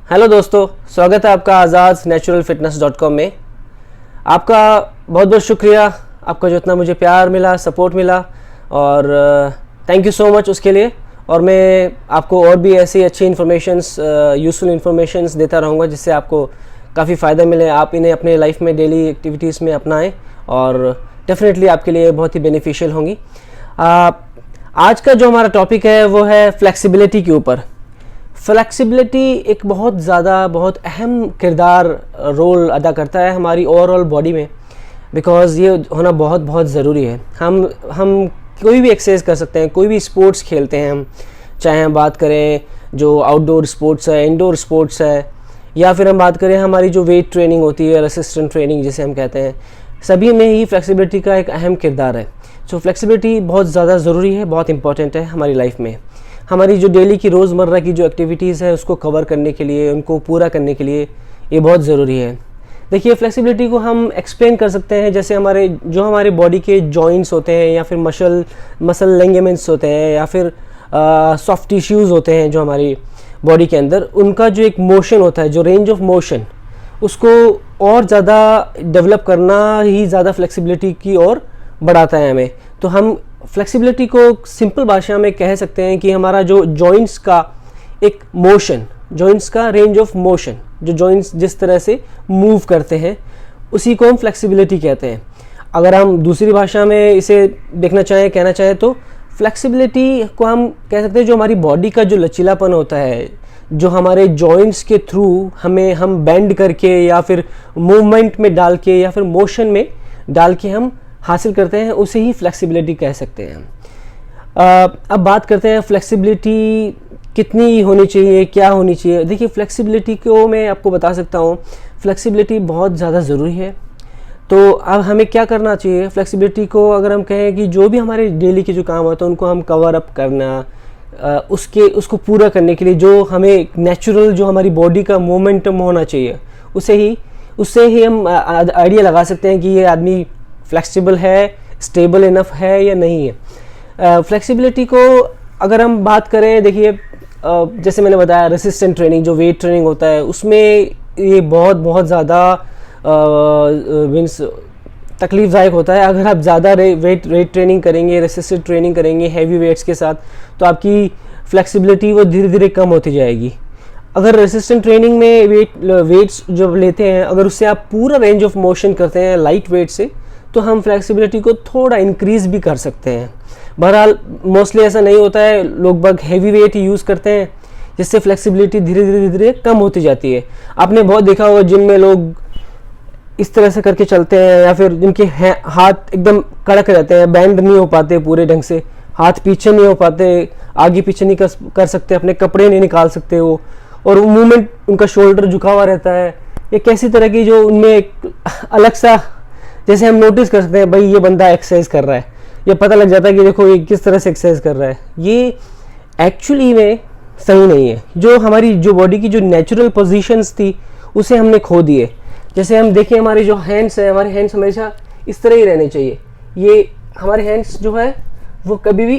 Hello दोस्तों, स्वागत है आपका आज़ाद naturalfitness.com में। आपका बहुत बहुत शुक्रिया, आपका जो इतना मुझे प्यार मिला, सपोर्ट मिला और थैंक यू सो मच उसके लिए। और मैं आपको और भी ऐसी अच्छी इन्फॉर्मेशंस, यूज़फुल इन्फॉर्मेशंस देता रहूँगा जिससे आपको काफ़ी फ़ायदा मिले। आप इन्हें अपने लाइफ में डेली एक्टिविटीज़ में अपनाएं और डेफिनेटली आपके लिए बहुत ही बेनिफिशियल होंगी। आज का जो हमारा टॉपिक है वो है फ्लेक्सिबिलिटी के ऊपर। फ्लेक्सिबिलिटी एक बहुत अहम किरदार रोल अदा करता है हमारी ओवरऑल बॉडी में, बिकॉज़ ये होना बहुत ज़रूरी है। हम कोई भी एक्सरसाइज कर सकते हैं, कोई भी स्पोर्ट्स खेलते हैं हम, चाहे हम बात करें जो आउटडोर स्पोर्ट्स है, इंडोर स्पोर्ट्स है, या फिर हम बात करें हमारी जो वेट ट्रेनिंग होती है, रेसिस्टेंट ट्रेनिंग जिसे हम कहते हैं, सभी में ही फ्लेक्सिबिलिटी का एक अहम किरदार है। सो फ्लेक्सिबिलिटी बहुत ज़्यादा ज़रूरी है, बहुत इंपॉर्टेंट है हमारी लाइफ में। हमारी जो डेली की रोज़मर्रा की जो एक्टिविटीज़ है उसको कवर करने के लिए, उनको पूरा करने के लिए ये बहुत ज़रूरी है। देखिए, फ्लेक्सिबिलिटी को हम एक्सप्लेन कर सकते हैं जैसे हमारे बॉडी के जॉइंट्स होते हैं, या फिर मसल लिगामेंट्स होते हैं, या फिर सॉफ्ट टिश्यूज़ होते हैं जो हमारी बॉडी के अंदर, उनका जो एक मोशन होता है, जो रेंज ऑफ मोशन, उसको और ज़्यादा डेवलप करना ही ज़्यादा फ्लेक्सिबिलिटी की ओर बढ़ाता है हमें। तो हम फ्लेक्सिबिलिटी को सिंपल भाषा में कह सकते हैं कि हमारा जो जॉइंट्स का एक मोशन, जॉइंट्स का रेंज ऑफ मोशन, जो जॉइंट्स जिस तरह से मूव करते हैं उसी को हम फ्लेक्सिबिलिटी कहते हैं। अगर हम दूसरी भाषा में इसे कहना चाहें तो फ्लेक्सिबिलिटी को हम कह सकते हैं जो हमारी बॉडी का जो लचीलापन होता है, जो हमारे जॉइंट्स के थ्रू हम बेंड करके या फिर मूवमेंट में डाल के या फिर मोशन में डाल के हम हासिल करते हैं, उसे ही फ्लेक्सिबिलिटी कह सकते हैं। अब बात करते हैं फ्लेक्सिबिलिटी कितनी होनी चाहिए, क्या होनी चाहिए। देखिए, फ्लेक्सिबिलिटी को मैं आपको बता सकता हूँ, फ्लेक्सिबिलिटी बहुत ज़्यादा ज़रूरी है। तो अब हमें क्या करना चाहिए फ्लेक्सिबिलिटी को, अगर हम कहें कि जो भी हमारे डेली के जो काम होते हैं उनको हम कवर अप करना, उसको पूरा करने के लिए जो हमें नेचुरल जो हमारी बॉडी का मोमेंटम होना चाहिए, उससे ही हम आइडिया लगा सकते हैं कि ये आदमी फ्लेक्सिबल है, स्टेबल इनफ है या नहीं है। फ्लेक्सिबिलिटी को अगर हम बात करें, देखिए जैसे मैंने बताया, रेसिस्टेंट ट्रेनिंग जो वेट ट्रेनिंग होता है उसमें ये बहुत ज़्यादा मीन्स तकलीफ़दायक होता है। अगर आप ज़्यादा वेट ट्रेनिंग करेंगे, रेसिस्टेंट ट्रेनिंग करेंगे हैवी वेट्स के साथ, तो आपकी फ्लेक्सिबिलिटी वो धीरे धीरे कम होती जाएगी। अगर रेसिस्टेंट ट्रेनिंग में वेट्स जब लेते हैं, अगर उससे आप पूरा रेंज ऑफ मोशन करते हैं लाइट वेट से, तो हम फ्लेक्सिबिलिटी को थोड़ा इंक्रीज़ भी कर सकते हैं। बहरहाल मोस्टली ऐसा नहीं होता है, लोग बाग हैवी वेट ही यूज़ करते हैं जिससे फ्लेक्सिबिलिटी धीरे धीरे कम होती जाती है। आपने बहुत देखा होगा जिम में लोग इस तरह से करके चलते हैं, या फिर जिनके हाथ एकदम कड़क रहते हैं, बैंड नहीं हो पाते पूरे ढंग से, हाथ पीछे नहीं हो पाते, आगे पीछे नहीं कर सकते, अपने कपड़े नहीं निकाल सकते वो, और मूवमेंट उनका शोल्डर झुका हुआ रहता है। ये कैसी तरह की जो उनमें एक अलग सा, जैसे हम नोटिस कर सकते हैं भाई ये बंदा एक्सरसाइज कर रहा है, ये पता लग जाता है कि देखो ये किस तरह से एक्सरसाइज कर रहा है। ये एक्चुअली में सही नहीं है। जो हमारी जो बॉडी की जो नेचुरल पोजीशंस थी उसे हमने खो दिए। जैसे हम देखें, हमारे जो हैंड्स है, हमारे हैंड्स हमेशा इस तरह ही रहने चाहिए। ये हमारे हैंड्स जो है वो कभी भी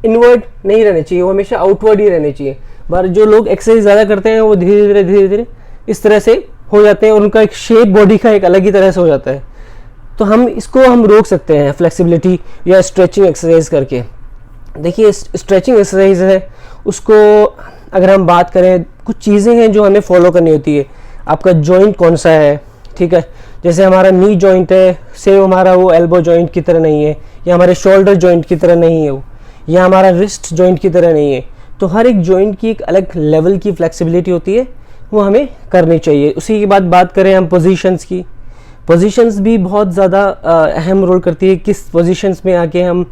इनवर्ड नहीं रहने चाहिए, वो हमेशा आउटवर्ड ही रहने चाहिए। पर जो लोग एक्सरसाइज ज़्यादा करते हैं वो धीरे धीरे इस तरह से हो जाते हैं, और उनका एक शेप बॉडी का एक अलग ही तरह से हो जाता है। तो हम रोक सकते हैं फ्लेक्सिबिलिटी या स्ट्रेचिंग एक्सरसाइज करके। देखिए, स्ट्रेचिंग एक्सरसाइज है, उसको अगर हम बात करें, कुछ चीज़ें हैं जो हमें फॉलो करनी होती है। आपका जॉइंट कौन सा है, ठीक है, जैसे हमारा नी जॉइंट है, सेम हमारा वो एल्बो जॉइंट की तरह नहीं है, या हमारे शोल्डर जॉइंट की तरह नहीं है वो, या हमारा रिस्ट जॉइंट की तरह नहीं है। तो हर एक जॉइंट की एक अलग लेवल की फ्लेक्सिबिलिटी होती है, वो हमें करनी चाहिए। उसी के बाद बात करें हम पोजीशंस की, पोजीशंस भी बहुत ज़्यादा अहम रोल करती है। किस पोजीशन में आके हम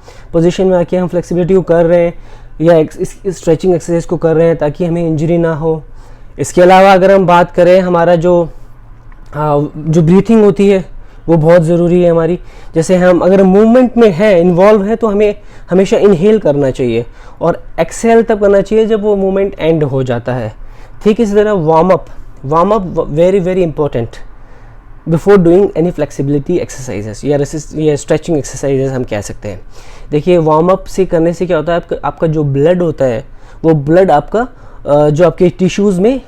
फ्लेक्सिबिलिटी को कर रहे हैं या इस स्ट्रेचिंग एक्सरसाइज को कर रहे हैं ताकि हमें इंजरी ना हो। इसके अलावा अगर हम बात करें, हमारा जो ब्रीथिंग होती है वो बहुत ज़रूरी है हमारी। जैसे हम अगर मूवमेंट में है, इन्वॉल्व है, तो हमें हमेशा इनहेल करना चाहिए और एक्सहेल तब करना चाहिए जब वो मूवमेंट एंड हो जाता है। ठीक इसी तरह warm up very important before doing any flexibility exercises या स्ट्रेचिंग एक्सरसाइजेस हम कह सकते हैं। देखिए, वार्म अप से करने से क्या होता है, आपका जो ब्लड होता है वो ब्लड आपका जो आपके टिश्यूज़ में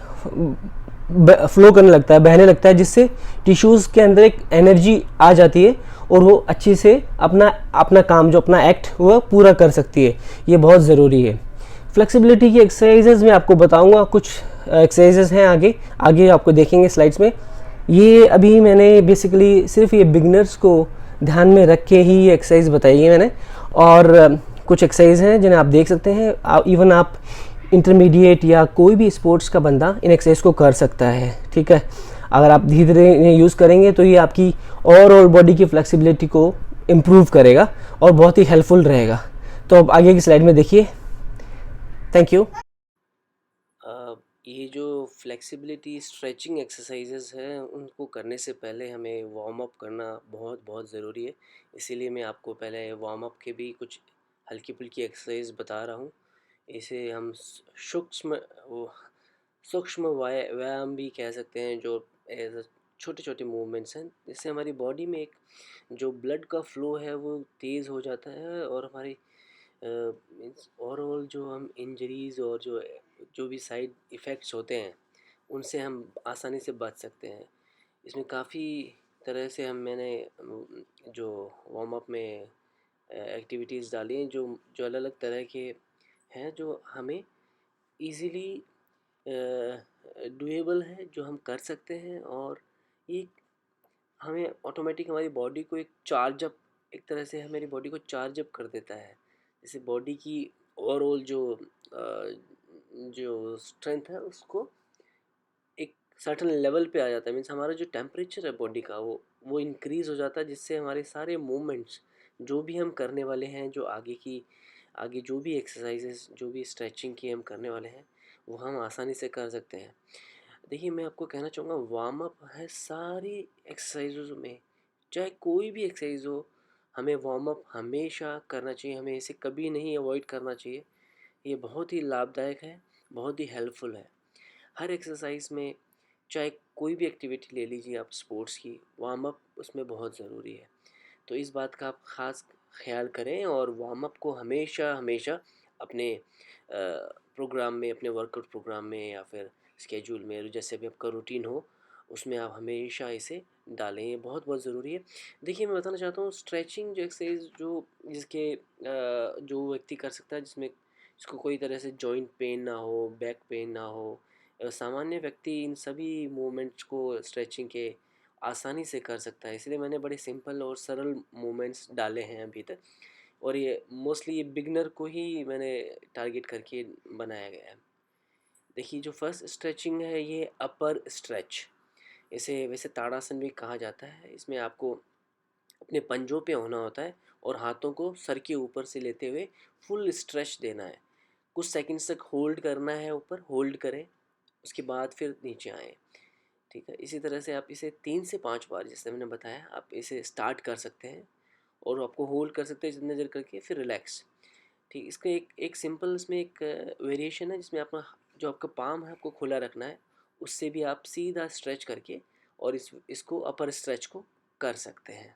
फ्लो करने लगता है, बहने लगता है, जिससे टिश्यूज़ के अंदर एक एनर्जी आ जाती है और वो अच्छे से अपना अपना काम, जो अपना एक्ट वो पूरा कर सकती है। ये बहुत ज़रूरी है। फ्लेक्सिबिलिटी की एक्सरसाइजेज मैं आपको बताऊंगा, कुछ एक्सरसाइजेज हैं आगे आगे आपको देखेंगे स्लाइड्स में। ये अभी मैंने बेसिकली सिर्फ ये बिगनर्स को ध्यान में रख के ही ये एक्सरसाइज बताई है मैंने, और कुछ एक्सरसाइज हैं जिन्हें आप देख सकते हैं। इवन आप इंटरमीडिएट या कोई भी स्पोर्ट्स का बंदा इन एक्सरसाइज को कर सकता है, ठीक है। अगर आप धीरे धीरे इन्हें यूज़ करेंगे तो ये आपकी ओवरऑल बॉडी की फ्लेक्सिबिलिटी को इम्प्रूव करेगा और बहुत ही हेल्पफुल रहेगा। तो अब आगे की स्लाइड में देखिए। Thank you. ये जो फ्लेक्सिबिलिटी स्ट्रेचिंग एक्सरसाइजेज हैं, उनको करने से पहले हमें वार्म अप करना बहुत बहुत ज़रूरी है। इसीलिए मैं आपको पहले वार्म अप के भी कुछ हल्की फुल्की एक्सरसाइज बता रहा हूँ। इसे हम सूक्ष्म व्यायाम भी कह सकते हैं, जो एज छोटे छोटे मूवमेंट्स हैं, जिससे हमारी बॉडी में एक जो ब्लड का फ्लो है वो तेज़ हो जाता है और हमारी मीन्स ओवरऑल जो हम इंजरीज़ और जो जो भी साइड इफ़ेक्ट्स होते हैं उनसे हम आसानी से बच सकते हैं। इसमें काफ़ी तरह से मैंने जो वार्म अप में एक्टिविटीज़ डाली हैं, जो जो अलग अलग तरह के हैं, जो हमें इजीली डुएबल है, जो हम कर सकते हैं। और ये हमें ऑटोमेटिक हमारी बॉडी को एक चार्ज अप, एक तरह से हमारी बॉडी को चार्ज अप कर देता है। जैसे बॉडी की ओवरऑल जो स्ट्रेंथ है उसको एक सर्टन लेवल पे आ जाता है। मीन्स हमारा जो टेम्परेचर है बॉडी का वो इंक्रीज़ हो जाता है, जिससे हमारे सारे मूवमेंट्स जो भी हम करने वाले हैं, जो आगे जो भी एक्सरसाइजेस, जो भी स्ट्रेचिंग की हम करने वाले हैं, वो हम आसानी से कर सकते हैं। देखिए, मैं आपको कहना चाहूँगा, वार्म अप है सारी एक्सरसाइजों में, चाहे कोई भी एक्सरसाइज हो, हमें वार्म अप हमेशा करना चाहिए। हमें इसे कभी नहीं अवॉइड करना चाहिए। ये बहुत ही लाभदायक है, बहुत ही हेल्पफुल है। हर एक्सरसाइज में, चाहे कोई भी एक्टिविटी ले लीजिए आप स्पोर्ट्स की, वार्म अप उसमें बहुत ज़रूरी है। तो इस बात का आप ख़ास ख्याल करें और वार्म अप को हमेशा हमेशा अपने प्रोग्राम में, अपने वर्कआउट प्रोग्राम में या फिर स्केड्यूल में, जैसे भी आपका रूटीन हो, उसमें आप हमेशा इसे डालें। ये बहुत बहुत ज़रूरी है। देखिए, मैं बताना चाहता हूँ, स्ट्रेचिंग जो एक्सरसाइज जो व्यक्ति कर सकता है, जिसको कोई तरह से जॉइंट पेन ना हो, बैक पेन ना हो, सामान्य व्यक्ति इन सभी मूवमेंट्स को स्ट्रेचिंग के आसानी से कर सकता है। इसलिए मैंने बड़े सिंपल और सरल मूवमेंट्स डाले हैं अभी तक, और ये मोस्टली ये बिगनर को ही मैंने टारगेट करके बनाया गया है। देखिए, जो फर्स्ट स्ट्रेचिंग है, ये अपर स्ट्रेच, इसे वैसे ताड़ासन भी कहा जाता है। इसमें आपको अपने पंजों पे होना होता है और हाथों को सर के ऊपर से लेते हुए फुल स्ट्रेच देना है। कुछ सेकंड्स तक होल्ड करना है, ऊपर होल्ड करें, उसके बाद फिर नीचे आएँ। ठीक है, इसी तरह से आप इसे 3 से 5 बार, जैसे मैंने बताया, आप इसे स्टार्ट कर सकते हैं और आपको होल्ड कर सकते हैं जितने देर करके, फिर रिलैक्स। ठीक, इसका एक एक सिंपल इसमें एक वेरिएशन है, जिसमें अपना जो आपका पाम है आपको खुला रखना है, उससे भी आप सीधा स्ट्रेच करके और इसको अपर स्ट्रेच को कर सकते हैं।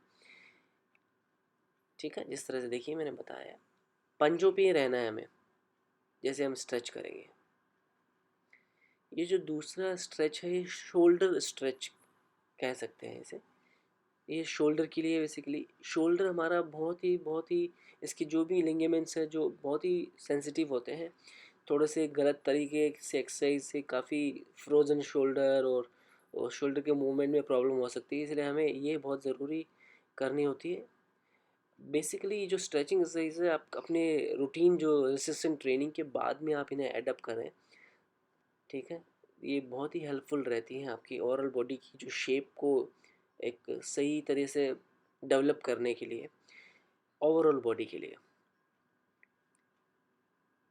ठीक है, जिस तरह से देखिए मैंने बताया, पंजों पे ही रहना है हमें जैसे हम स्ट्रेच करेंगे। ये जो दूसरा स्ट्रेच है, ये शोल्डर स्ट्रेच कह सकते हैं इसे। ये शोल्डर के लिए, बेसिकली शोल्डर हमारा बहुत ही इसके जो भी लिंगामेंट्स हैं, जो बहुत ही सेंसिटिव होते हैं, थोड़े से गलत तरीके से एक्सरसाइज से काफ़ी फ्रोजन शोल्डर और शोल्डर के मूवमेंट में प्रॉब्लम हो सकती है। इसलिए हमें ये बहुत ज़रूरी करनी होती है। बेसिकली जो स्ट्रेचिंग एक्सरसाइज है, आप अपने रूटीन जो रेसिस्टेंट ट्रेनिंग के बाद में आप इन्हें एडअप करें। ठीक है, ये बहुत ही हेल्पफुल रहती हैं आपकी ओवरऑल बॉडी की जो शेप को एक सही तरह से डेवलप करने के लिए, ओवरऑल बॉडी के लिए।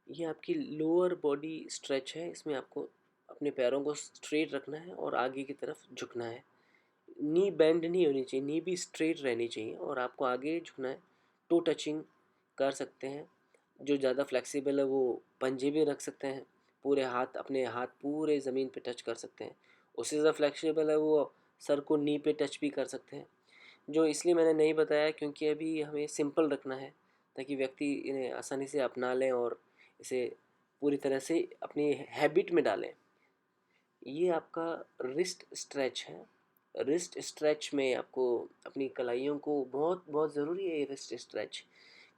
ये आपकी लोअर बॉडी स्ट्रेच है। इसमें आपको अपने पैरों को स्ट्रेट रखना है और आगे की तरफ झुकना है। नी बेंड नहीं होनी चाहिए, नी भी स्ट्रेट रहनी चाहिए और आपको आगे झुकना है। टो टचिंग कर सकते हैं। जो ज़्यादा फ्लेक्सिबल है वो पंजे भी रख सकते हैं, पूरे हाथ, अपने हाथ पूरे ज़मीन पे टच कर सकते हैं। उससे ज़्यादा फ्लेक्सिबल है वो सर को नी पे टच भी कर सकते हैं। जो इसलिए मैंने नहीं बताया क्योंकि अभी हमें सिंपल रखना है, ताकि व्यक्ति इन्हें आसानी से अपना लें और इसे पूरी तरह से अपनी हैबिट में डालें। ये आपका रिस्ट स्ट्रेच है। रिस्ट स्ट्रेच में आपको अपनी कलाइयों को बहुत बहुत ज़रूरी है ये रिस्ट स्ट्रेच,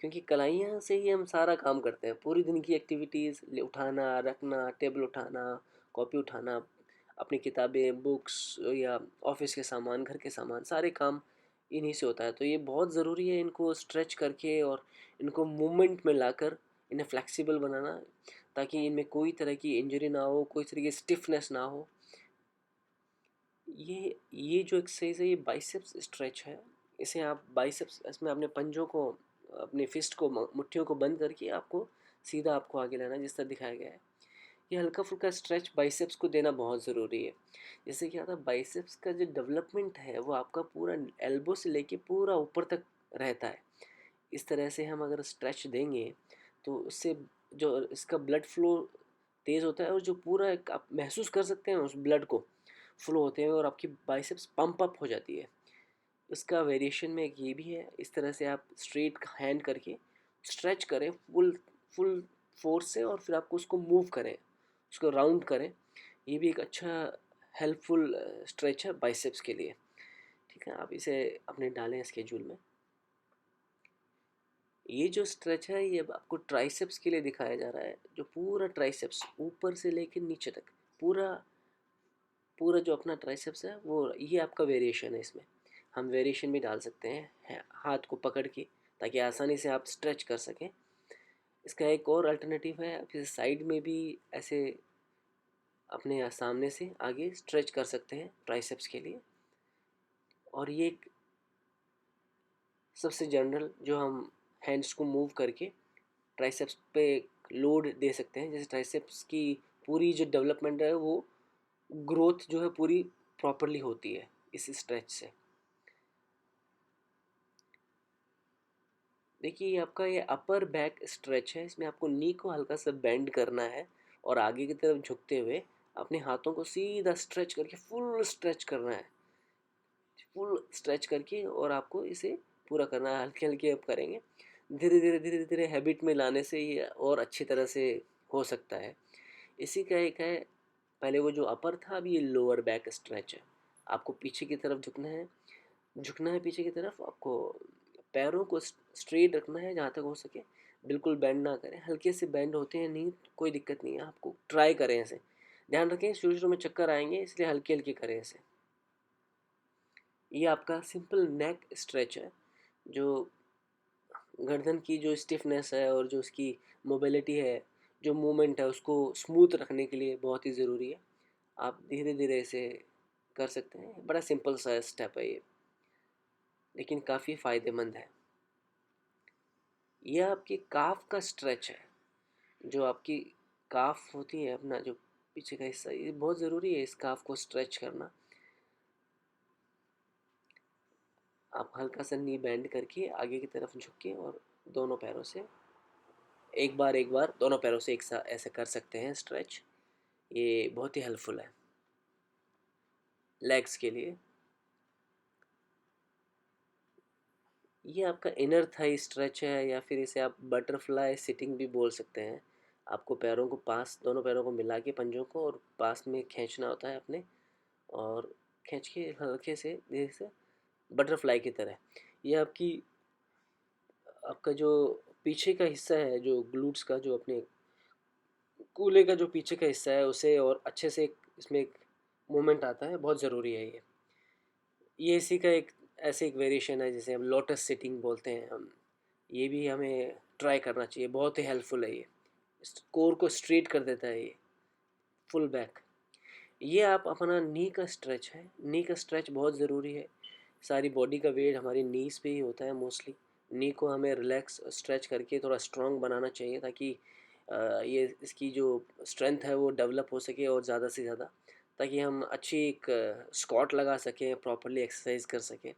क्योंकि कलाइयाँ से ही हम सारा काम करते हैं। पूरी दिन की एक्टिविटीज़, उठाना रखना, टेबल उठाना, कॉपी उठाना, अपनी किताबें, बुक्स या ऑफिस के सामान, घर के सामान, सारे काम इन्हीं से होता है। तो ये बहुत ज़रूरी है इनको स्ट्रेच करके और इनको मूवमेंट में लाकर इन्हें फ्लेक्सिबल बनाना, ताकि इनमें कोई तरह की इंजरी ना हो, कोई तरह की स्टिफनेस ना हो। ये जो एक्सरसाइज है ये बाइसेप्स स्ट्रेच है। इसे आप बाइसेप्स, इसमें अपने पंजों को, अपने फिस्ट को, मुट्ठियों को बंद करके आपको सीधा आपको आगे लाना है, जिस तरह दिखाया गया है। ये हल्का फुल्का स्ट्रेच बाइसेप्स को देना बहुत ज़रूरी है। जैसे क्या था, बाइसेप्स का जो डेवलपमेंट है वो आपका पूरा एल्बो से लेके पूरा ऊपर तक रहता है। इस तरह से हम अगर स्ट्रेच देंगे तो उससे जो इसका ब्लड फ्लो तेज़ होता है, और जो पूरा एक आप महसूस कर सकते हैं उस ब्लड को फ्लो होते हैं, और आपकी बाइसेप्स पंप अप हो जाती है। इसका वेरिएशन में एक ये भी है, इस तरह से आप स्ट्रेट हैंड करके स्ट्रेच करें फुल फुल फोर्स से, और फिर आपको उसको मूव करें, उसको राउंड करें। ये भी एक अच्छा हेल्पफुल स्ट्रेच है बाइसेप्स के लिए। ठीक है, आप इसे अपने डालें स्केड्यूल में। ये जो स्ट्रेच है ये अब आपको ट्राइसेप्स के लिए दिखाया जा रहा है, जो पूरा ट्राइसेप्स ऊपर से लेकर नीचे तक पूरा पूरा जो अपना ट्राइसेप्स है वो, ये आपका वेरिएशन है। इसमें हम वेरिएशन भी डाल सकते हैं हाथ को पकड़ के, ताकि आसानी से आप स्ट्रेच कर सकें। इसका एक और अल्टरनेटिव है, आप इसे साइड में भी ऐसे अपने सामने से आगे स्ट्रेच कर सकते हैं ट्राइसेप्स के लिए। और ये एक सबसे जनरल जो हम हैंड्स को मूव करके ट्राइसेप्स पे लोड दे सकते हैं, जैसे ट्राइसेप्स की पूरी जो डेवलपमेंट है वो ग्रोथ जो है पूरी प्रॉपरली होती है इस स्ट्रेच से। देखिए ये आपका ये अपर बैक स्ट्रेच है। इसमें आपको नी को हल्का सा बेंड करना है और आगे की तरफ झुकते हुए अपने हाथों को सीधा स्ट्रेच करके फुल स्ट्रेच करना है, फुल स्ट्रेच करके, और आपको इसे पूरा करना है। हल्के हल्के आप करेंगे, धीरे धीरे हैबिट में लाने से ये और अच्छी तरह से हो सकता है। इसी का एक है, पहले वो जो अपर था, अभी ये लोअर बैक स्ट्रेच है। आपको पीछे की तरफ झुकना है, झुकना है पीछे की तरफ। आपको पैरों को स्ट्रेट रखना है जहाँ तक हो सके, बिल्कुल बेंड ना करें। हल्के से बेंड होते हैं नहीं, कोई दिक्कत नहीं है, आपको ट्राई करें ऐसे। ध्यान रखें शुरू शुरू में चक्कर आएंगे, इसलिए हल्के हल्के करें इसे। ये आपका सिंपल नेक स्ट्रेच है, जो गर्दन की जो स्टिफनेस है और जो उसकी मोबिलिटी है, जो मूवमेंट है, उसको स्मूथ रखने के लिए बहुत ही ज़रूरी है। आप धीरे धीरे इसे कर सकते हैं। बड़ा सिंपल सा स्टेप है ये, लेकिन काफ़ी फ़ायदेमंद है। यह आपकी काफ का स्ट्रेच है। जो आपकी काफ होती है, अपना जो पीछे का हिस्सा, ये बहुत ज़रूरी है इस काफ को स्ट्रेच करना। आप हल्का सा नी बेंड करके आगे की तरफ झुक के और दोनों पैरों से एक बार दोनों पैरों से एक साथ ऐसे कर सकते हैं स्ट्रेच। ये बहुत ही हेल्पफुल है लेग्स के लिए। ये आपका इनर थाई स्ट्रेच है, या फिर इसे आप बटरफ्लाई सिटिंग भी बोल सकते हैं। आपको पैरों को पास, दोनों पैरों को मिला के पंजों को और पास में खींचना होता है अपने, और खींच के हल्के से धीरे से बटरफ्लाई की तरह। ये आपकी, आपका जो पीछे का हिस्सा है, जो ग्लूट्स का, जो अपने कूल्हे का जो पीछे का हिस्सा है, उसे और अच्छे से इसमें एक मूवमेंट आता है, बहुत ज़रूरी है ये इसी का एक ऐसे एक वेरिएशन है जिसे हम लोटस सिटिंग बोलते हैं हम। ये भी हमें ट्राई करना चाहिए, बहुत ही हेल्पफुल है ये। कोर को स्ट्रेट कर देता है ये, फुल बैक। ये आप अपना नी का स्ट्रेच है। नी का स्ट्रेच बहुत ज़रूरी है। सारी बॉडी का वेट हमारी नीज पे ही होता है मोस्टली। नी को हमें रिलैक्स स्ट्रेच करके थोड़ा स्ट्रॉन्ग बनाना चाहिए, ताकि ये इसकी जो स्ट्रेंथ है वो डेवलप हो सके और ज़्यादा से ज़्यादा, ताकि हम अच्छी एक स्क्वाट लगा सकें, प्रॉपरली एक्सरसाइज कर सकें।